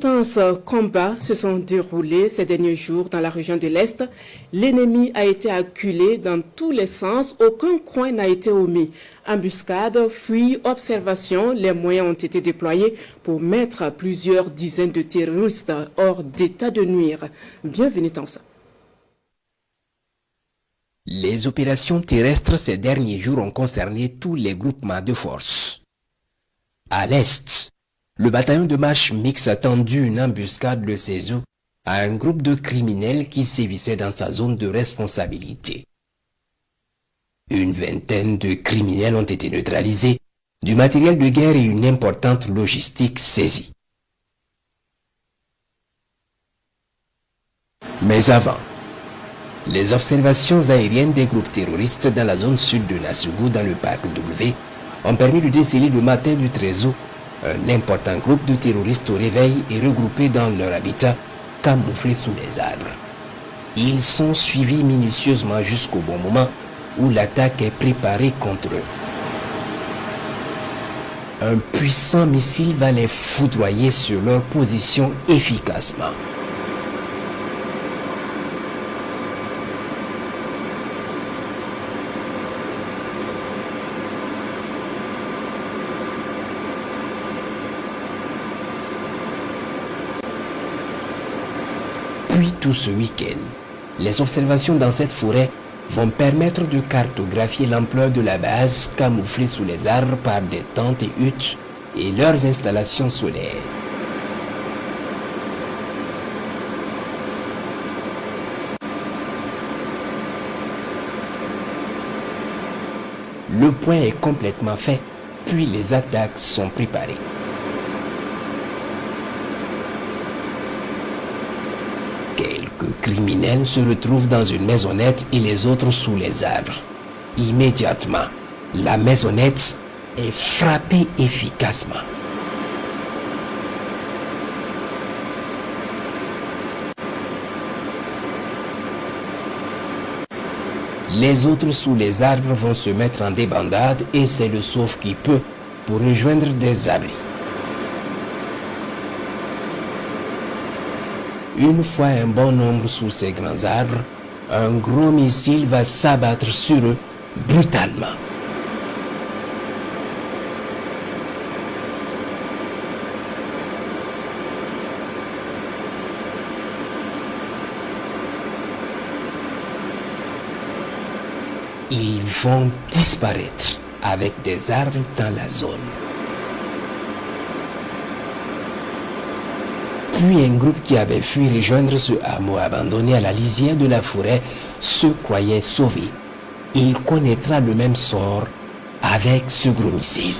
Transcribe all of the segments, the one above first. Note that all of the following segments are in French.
D'intenses combats se sont déroulés ces derniers jours dans la région de l'Est. L'ennemi a été acculé dans tous les sens, aucun coin n'a été omis. Embuscades, fuites, observations, les moyens ont été déployés pour mettre plusieurs dizaines de terroristes hors d'état de nuire. Bienvenue dans ça. Les opérations terrestres ces derniers jours ont concerné tous les groupements de forces. À l'Est, le bataillon de marche mixte a tendu une embuscade le 16 août à un groupe de criminels qui sévissait dans sa zone de responsabilité. Une vingtaine de criminels ont été neutralisés, du matériel de guerre et une importante logistique saisie. Mais avant, les observations aériennes des groupes terroristes dans la zone sud de Nassougou dans le parc W ont permis de déceler le matin du 13 août un important groupe de terroristes au réveil et regroupés dans leur habitat, camouflés sous les arbres. Ils sont suivis minutieusement jusqu'au bon moment où l'attaque est préparée contre eux. Un puissant missile va les foudroyer sur leur position efficacement. Puis tout ce week-end, les observations dans cette forêt vont permettre de cartographier l'ampleur de la base camouflée sous les arbres par des tentes et huttes et leurs installations solaires. Le point est complètement fait, puis les attaques sont préparées. Quelques criminels se retrouvent dans une maisonnette et les autres sous les arbres. Immédiatement, la maisonnette est frappée efficacement. Les autres sous les arbres vont se mettre en débandade et c'est le sauve qui peut pour rejoindre des abris. Une fois un bon nombre sous ces grands arbres, un gros missile va s'abattre sur eux brutalement. Ils vont disparaître avec des arbres dans la zone. Puis un groupe qui avait fui rejoindre ce hameau abandonné à la lisière de la forêt se croyait sauvé. Il connaîtra le même sort avec ce gros missile.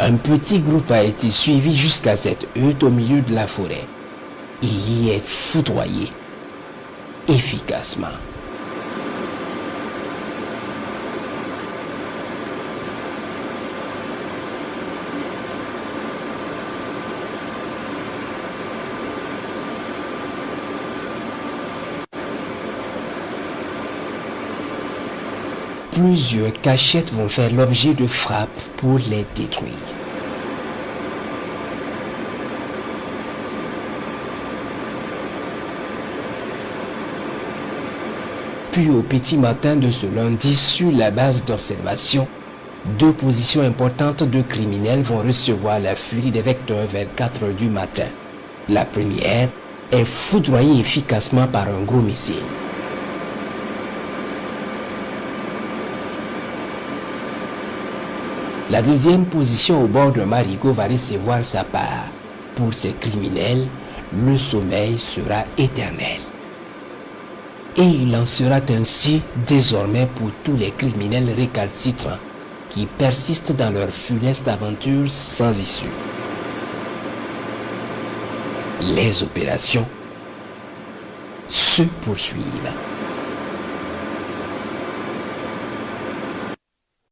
Un petit groupe a été suivi jusqu'à cette hutte au milieu de la forêt. Il y est foudroyé efficacement. Plusieurs cachettes vont faire l'objet de frappes pour les détruire. Puis au petit matin de ce lundi, sur la base d'observation, deux positions importantes de criminels vont recevoir la furie des vecteurs vers 4 h du matin. La première est foudroyée efficacement par un gros missile. La deuxième position au bord d'un marigot va recevoir sa part. Pour ces criminels, le sommeil sera éternel. Et il en sera ainsi désormais pour tous les criminels récalcitrants qui persistent dans leur funeste aventure sans issue. Les opérations se poursuivent.